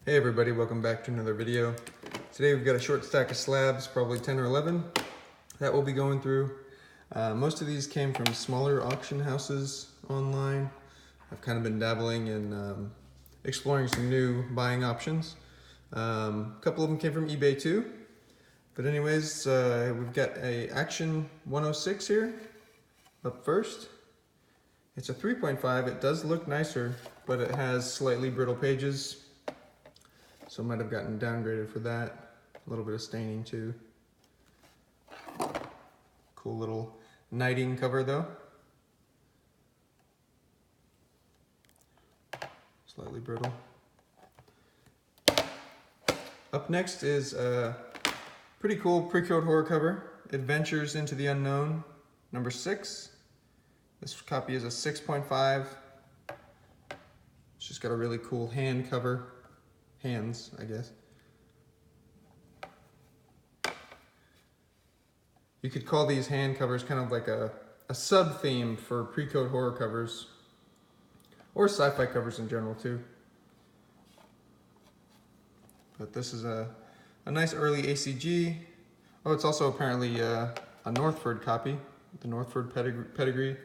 Hey everybody, welcome back to another video. Today we've got a short stack of slabs, probably 10 or 11, that we'll be going through. Most of these came from smaller auction houses online. I've kind of been dabbling in exploring some new buying options. A couple of them came from eBay too. But anyways, we've got a Action 106 here, up first. It's a 3.5, it does look nicer, but it has slightly brittle pages. So might have gotten downgraded for that. A little bit of staining too. Cool little knighting cover though. Slightly brittle. Up next is a pretty cool pre-code horror cover. Adventures into the Unknown, number 6. This copy is a 6.5. It's just got a really cool hand cover. Hands, I guess. You could call these hand covers kind of like a sub-theme for pre-code horror covers, or sci-fi covers in general too. But this is a nice early ACG. Oh, it's also apparently a Northford copy, the Northford pedigree.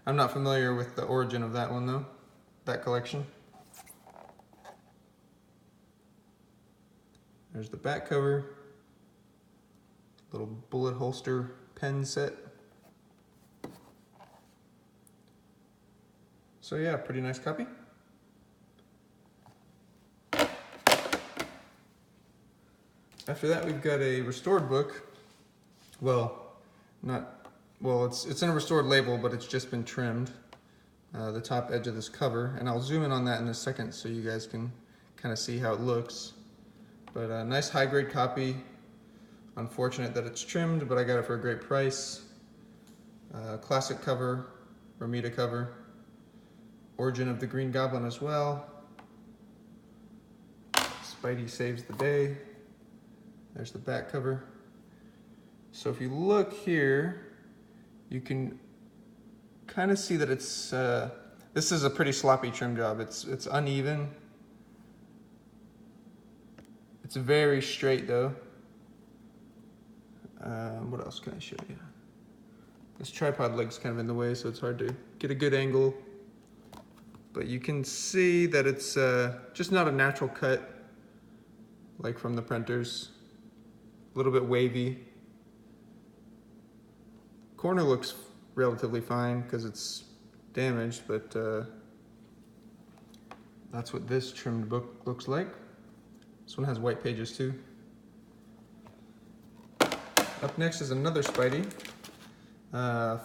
I'm not familiar with the origin of that one though, that collection. There's the back cover, little bullet holster pen set. So yeah, pretty nice copy. After that, we've got a restored book. It's in a restored label, but it's just been trimmed, the top edge of this cover, and I'll zoom in on that in a second so you guys can kind of see how it looks. But a nice high-grade copy. Unfortunate that it's trimmed, but I got it for a great price. Classic cover, Romita cover. Origin of the Green Goblin as well. Spidey saves the day. There's the back cover. So if you look here, you can kind of see that it's, this is a pretty sloppy trim job. It's uneven. It's very straight though. What else can I show you? This tripod leg's kind of in the way, so it's hard to get a good angle. But you can see that it's just not a natural cut, like from the printers. A little bit wavy. Corner looks relatively fine because it's damaged, but that's what this trimmed book looks like. This one has white pages too. Up next is another Spidey.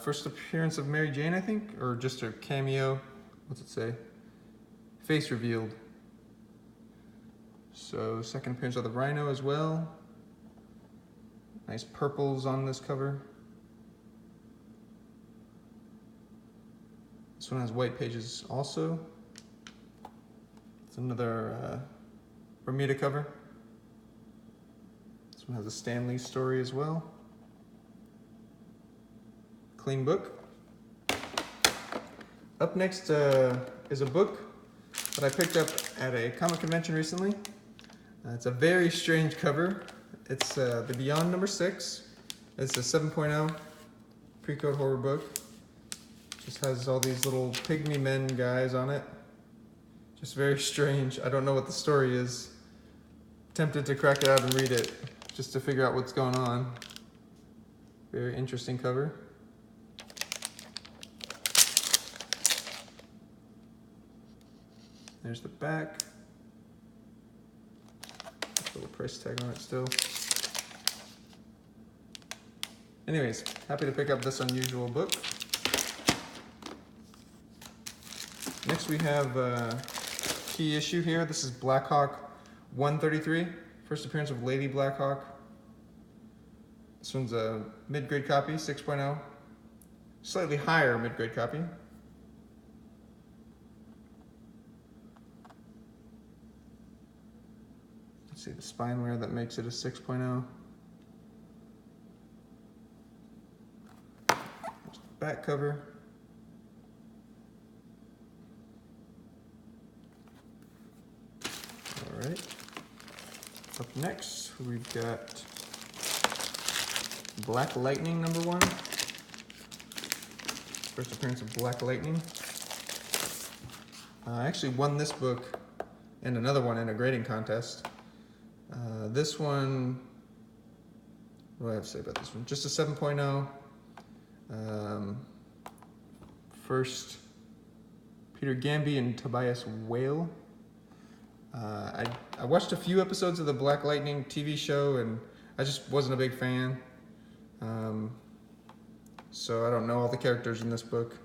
First appearance of Mary Jane, I think, or just her cameo. What's it say? Face revealed. So second appearance of the Rhino as well. Nice purples on this cover. This one has white pages also. It's another Romita cover. This one has a Stan Lee story as well. Clean book. Up next is a book that I picked up at a comic convention recently. It's a very strange cover. It's the Beyond number 6. It's a 7.0 pre-code horror book. Just has all these little pygmy men guys on it. Just very strange. I don't know what the story is. Tempted to crack it out and read it just to figure out what's going on. Very interesting cover. There's the back. Little price tag on it still. Anyways, happy to pick up this unusual book. Next we have a key issue here. This is Blackhawk 133. First appearance of Lady Blackhawk. This one's a mid-grade copy, 6.0. Slightly higher mid-grade copy. Let's see the spine wear that makes it a 6.0. There's the back cover. All right. Up next, we've got Black Lightning #1. First appearance of Black Lightning. I actually won this book and another one in a grading contest. This one, what do I have to say about this one? Just a 7.0. First, Peter Gamby and Tobias Whale. I watched a few episodes of the Black Lightning TV show and I just wasn't a big fan. So I don't know all the characters in this book.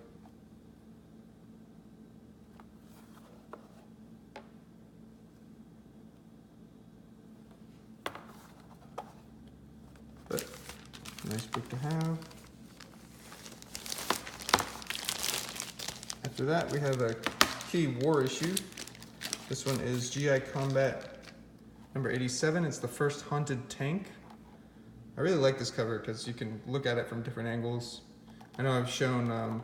But nice book to have. After that, we have a key war issue. This one is GI Combat #87. It's the first haunted tank. I really like this cover because you can look at it from different angles. I know I've shown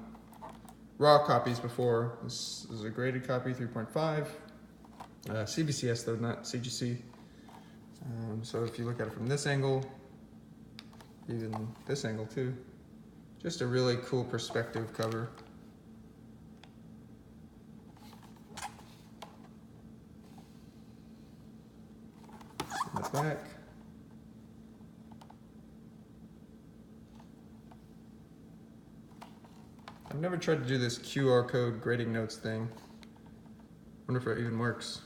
raw copies before. This is a graded copy, 3.5. CBCS though, not CGC. So if you look at it from this angle, even this angle too, just a really cool perspective cover. In the back. I've never tried to do this QR code grading notes thing. Wonder if it even works.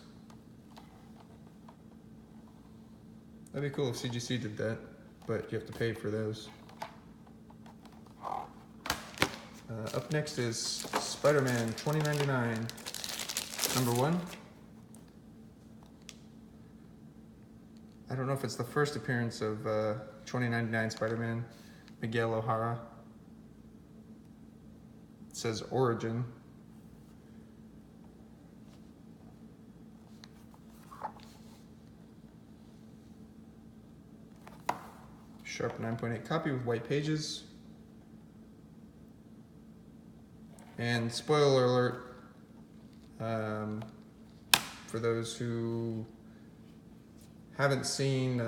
That'd be cool if CGC did that, but you have to pay for those. Up next is Spider-Man 2099, #1. I don't know if it's the first appearance of 2099 Spider-Man, Miguel O'Hara. It says Origin. Sharp 9.8 copy with white pages. And spoiler alert, for those who haven't seen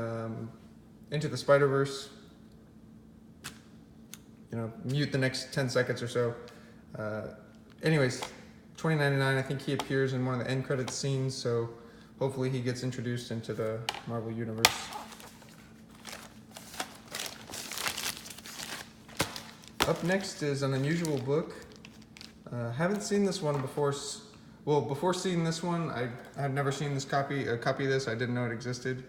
Into the Spider-Verse, mute the next 10 seconds or so. Anyways, 2099, I think he appears in one of the end credits scenes, so hopefully he gets introduced into the Marvel Universe. Up next is an unusual book. Haven't seen this one before. Well, before seeing this one, I had never seen a copy of this. I didn't know it existed.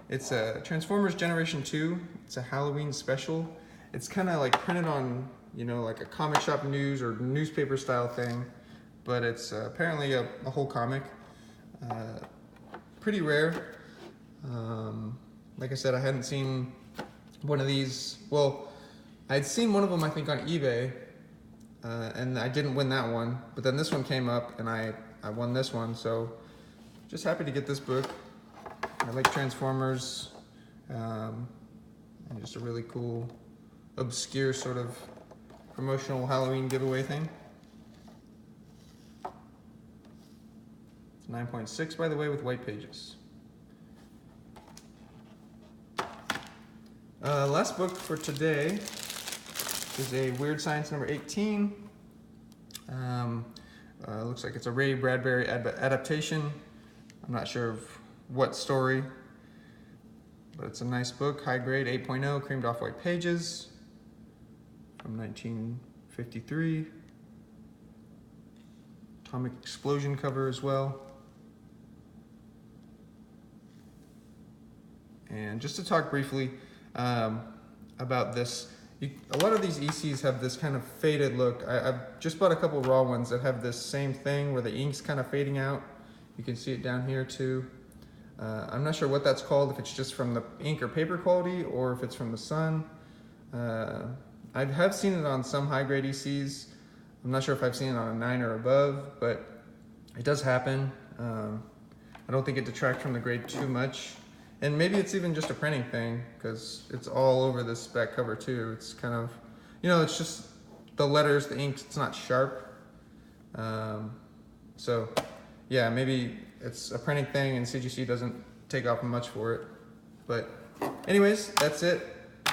It's a Transformers Generation 2. It's a Halloween special. It's kind of like printed on, like a comic shop news or newspaper style thing, but it's apparently a whole comic. Pretty rare. Like I said, I hadn't seen one of these. Well, I'd seen one of them, I think, on eBay, and I didn't win that one, but then this one came up and I won this one, so just happy to get this book. I like Transformers, and just a really cool, obscure sort of promotional Halloween giveaway thing. It's 9.6, by the way, with white pages. Last book for today is a Weird Science #18. Looks like it's a Ray Bradbury adaptation. I'm not sure of what story, but it's a nice book, high grade, 8.0, creamed off white pages from 1953. Atomic explosion cover as well. And just to talk briefly about this, a lot of these ECs have this kind of faded look. I've just bought a couple raw ones that have this same thing where the ink's kind of fading out. You can see it down here too. I'm not sure what that's called, if it's just from the ink or paper quality or if it's from the sun. I have seen it on some high-grade ECs. I'm not sure if I've seen it on a 9 or above, but it does happen. I don't think it detracts from the grade too much. And maybe it's even just a printing thing, because it's all over this back cover too. It's kind of, it's just the letters, the ink, it's not sharp. So yeah, maybe it's a printing thing and CGC doesn't take off much for it. But anyways, that's it.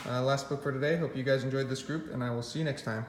Last book for today. Hope you guys enjoyed this group, and I will see you next time.